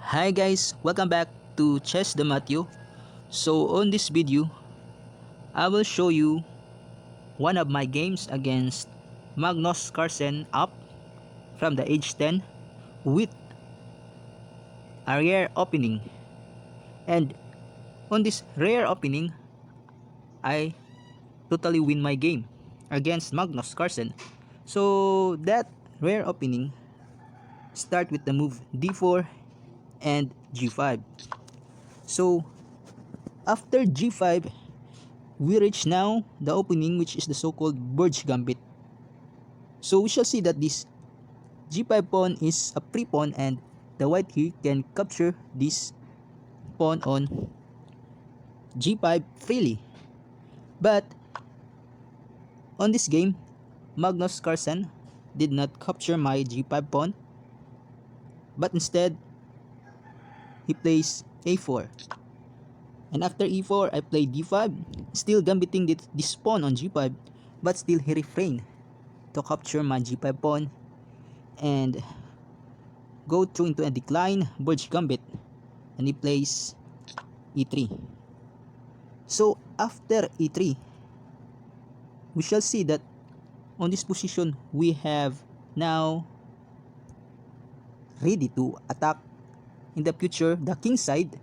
Hi guys, welcome back to Chess the Matthew. So on this video, I will show you one of my games against Magnus Carlsen up from the age 10 with a rare opening. And on this rare opening, I totally win my game against Magnus Carlsen. So that rare opening start with the move d4 and g5. So after g5, we reach now the opening, which is the so-called Borg Gambit. So we shall see that this g5 pawn is a free pawn and the white here can capture this pawn on g5 freely. But on this game, Magnus Carlsen did not capture my g5 pawn, but instead he plays a4. And after e4, I play d5, still gambiting this pawn on g5, but still he refrained to capture my g5 pawn and go through into a decline Borg Gambit, and he plays e3. So after e3, we shall see that on this position we have now ready to attack in the future the king side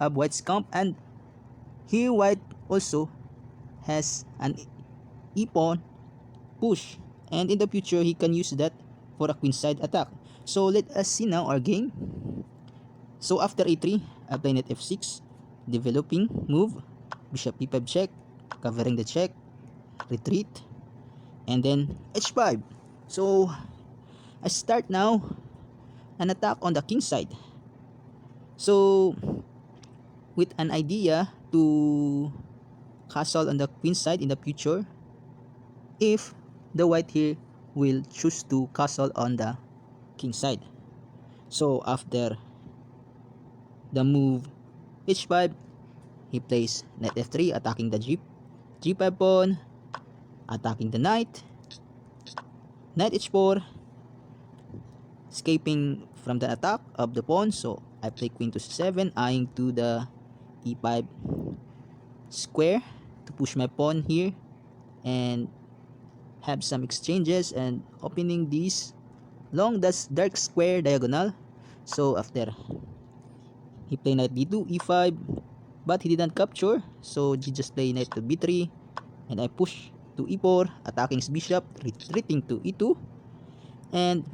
of white's camp, and here white also has an e-pawn push, and in the future he can use that for a queenside attack. So let us see now our game. So after e3, I play knight f6, developing move, bishop e5 check, covering the check, retreat, and then h5. So I start now an attack on the king side. So with an idea to castle on the queen side in the future if the white here will choose to castle on the king side. So after the move h5, he plays knight f3, attacking the g5 pawn, attacking the knight h4, escaping from the attack of the pawn. So I play queen to c7, eyeing to the e5 square to push my pawn here and have some exchanges and opening this long dark square diagonal. So after he played knight d2, e5, but he didn't capture, so he just played knight to b3, and I push to e4, attacking his bishop, retreating to e2, and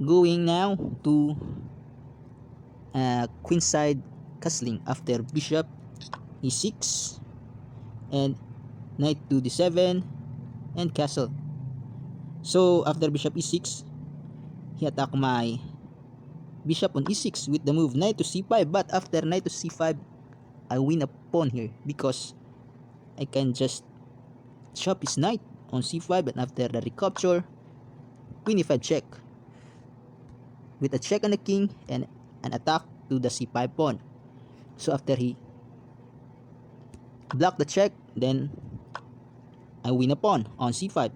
going now to queenside castling after bishop e6 and knight to d7 and castle. So after bishop e6, he attacked my bishop on e6 with the move knight to c5, but after knight to c5, I win a pawn here because I can just chop his knight on c5, and after the recapture, queen e5 check with a check on the king and an attack to the c5 pawn. So after he blocked the check, then I win a pawn on c5.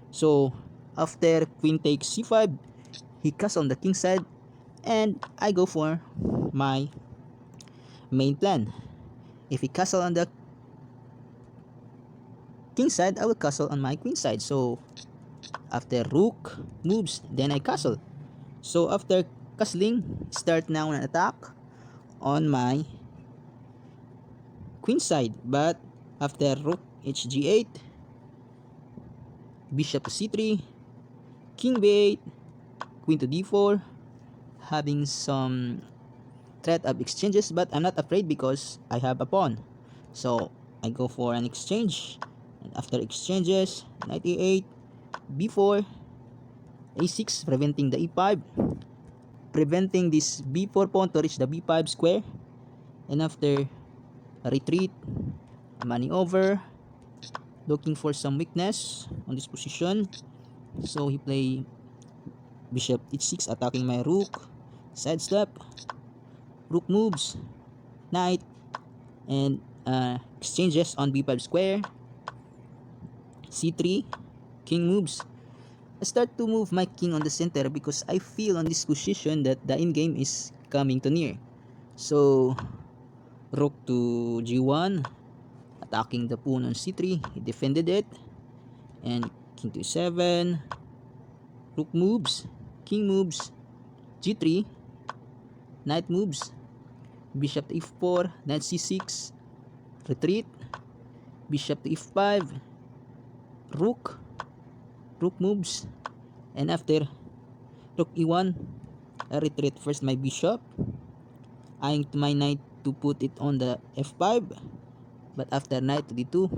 So after queen takes c5, he castles on the king side, and I go for my main plan. If he castle on the king side, I will castle on my queen side. So after rook moves, then I castle. So after castling, start now an attack on my queen side, but after rook hg8, bishop to c3, king b8, queen to d4, having some threat of exchanges, but I'm not afraid because I have a pawn. So I go for an exchange, and after exchanges, knight e8, b4, a6, preventing the e5, preventing this b4 pawn to reach the b5 square, and after a retreat, maneuver, looking for some weakness on this position. So he play bishop h6, attacking my rook, sidestep, rook moves, knight, and exchanges on b5 square, c3, king moves, I start to move my king on the center because I feel on this position that the end game is coming to near. So rook to g1, attacking the pawn on c3. He defended it, and king to e7. Rook moves, king moves, g3, knight moves, bishop to f4, knight c6, retreat, bishop to f5, rook, rook moves, and after rook e1, I retreat first my bishop, eyeing to my knight to put it on the f5, but after knight to d2,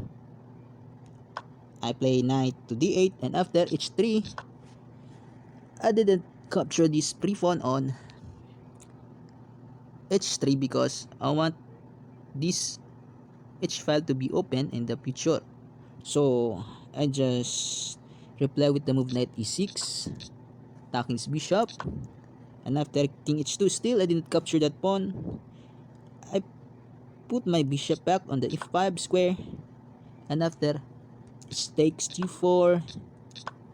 I play knight to d8, and after h3, I didn't capture this pre-pawn on h3 because I want this h file to be open in the future. So I just reply with the move knight e6, attacking his bishop, and after king h2 still I didn't capture that pawn. I put my bishop back on the f5 square, and after it takes g4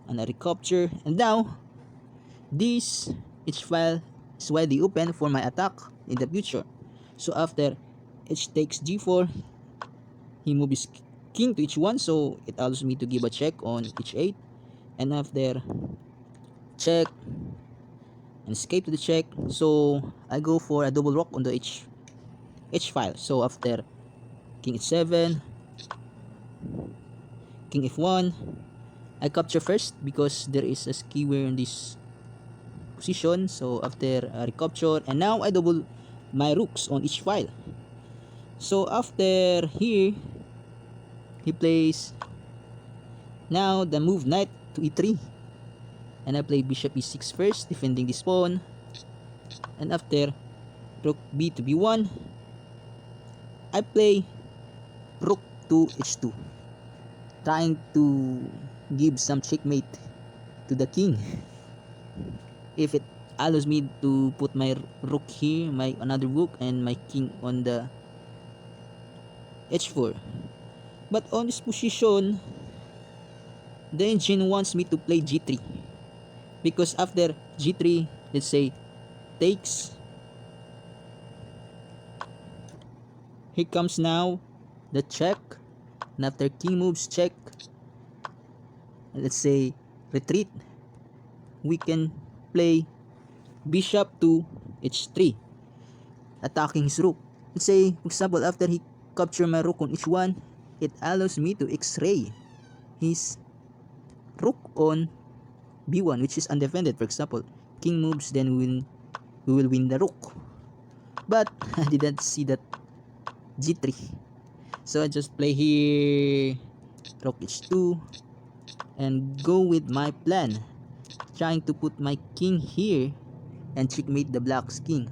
and I recapture, and now this h file is widely open for my attack in the future. So after h takes g4, he moves king to h1, so it allows me to give a check on h8, and after check and escape to the check, so I go for a double rook on the h file. So after king h7, king f1, I capture first because there is a skewer in this position. So after recapture, and now I double my rooks on each file. So after here, he plays now the move knight to e3, and I play bishop e6 first, defending this pawn, and after rook b to b1, I play rook to h2, trying to give some checkmate to the king. If it allows me to put my rook here, my another rook, and my king on the h4. But on this position, the engine wants me to play g3, because after g3, let's say takes, here comes now the check, and after king moves check, let's say retreat, we can play bishop to h3, attacking his rook. Let's say, for example, after he capture my rook on h1, it allows me to x-ray his rook on b1, which is undefended. For example, king moves, then we will win the rook. But I didn't see that g3, so I just play here rook h2 and go with my plan, trying to put my king here and checkmate the black's king.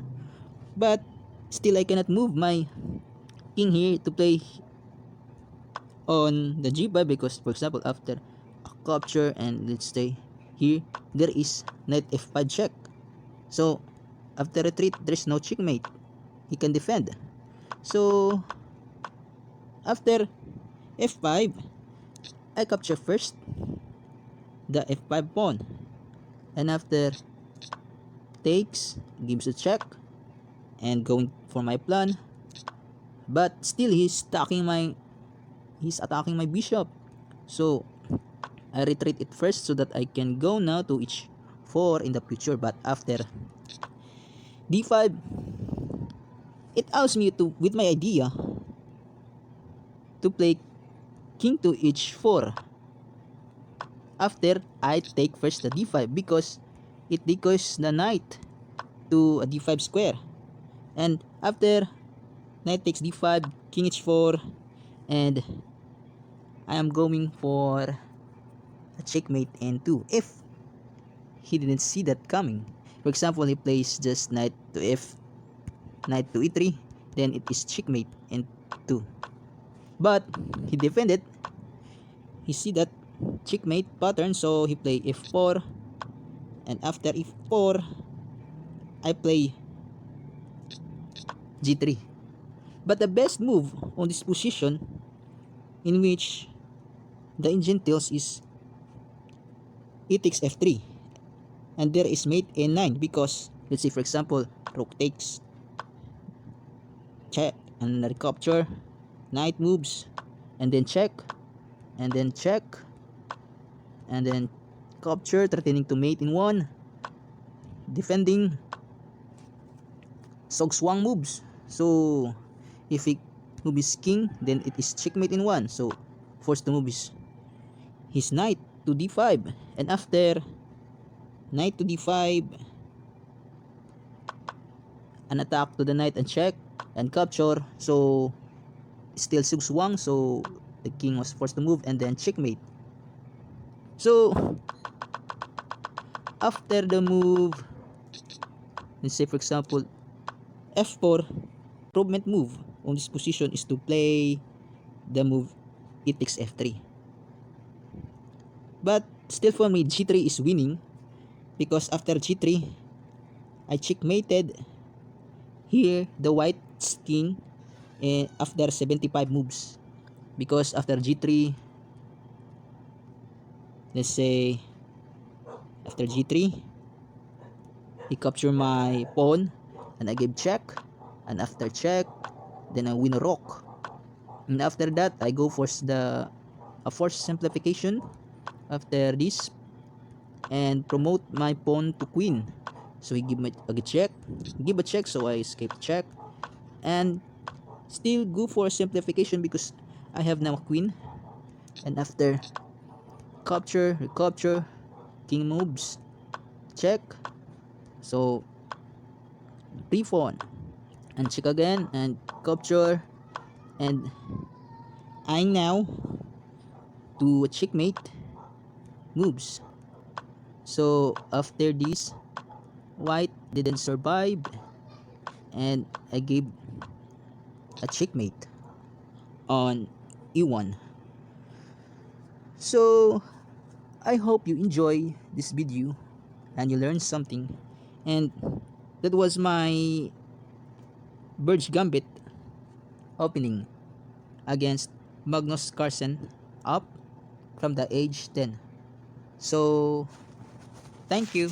But still I cannot move my king here to play on the g5, because for example after a capture, and let's say here there is knight f5 check, so after retreat there's no checkmate, he can defend. So after f5, I capture first the f5 pawn, and after takes, gives a check and going for my plan, but still he's attacking my bishop. So I retreat it first so that I can go now to h4 in the future. But after d5, it allows me to, with my idea, to play king to h4 after I take first the d5, because it decoys the knight to a d5 square, and after knight takes d5, king h4, and I am going for a checkmate n2 if he didn't see that coming. For example, he plays just knight to e3, then it is checkmate n2. But he defended, he see that checkmate pattern, so he play f4, and after f4, I play g3. But the best move on this position, in which the engine tells, is e takes f3, and there is mate n9 because let's say for example rook takes, check, and recapture, knight moves, and then check, and then check, and then capture, threatening to mate in one, defending. So Swang moves, so if he moves king, then it is checkmate in one, so forced to move his knight to d5, and after knight to d5, an attack to the knight and check and capture, so still Swang, so the king was forced to move, and then checkmate. So after the move, let's say for example f4, improvement move on this position is to play the move e takes f3. But still for me, g3 is winning because after g3, I checkmated here the white's king after 75 moves. Because after g3, let's say after g3, he captured my pawn and I gave check, and after check, then I win a rook, and after that I go for a forced simplification after this and promote my pawn to queen. So he give a check, give a check, so I escape check, and still go for simplification because I have now a queen, and after capture, recapture, king moves, check, so pre-pawn, and check again, and capture, and I now do a checkmate moves. So after this, white didn't survive, and I gave a checkmate on e1. So I hope you enjoy this video and you learned something, and that was my Borg Gambit opening against Magnus Carlsen up from the age 10. So thank you.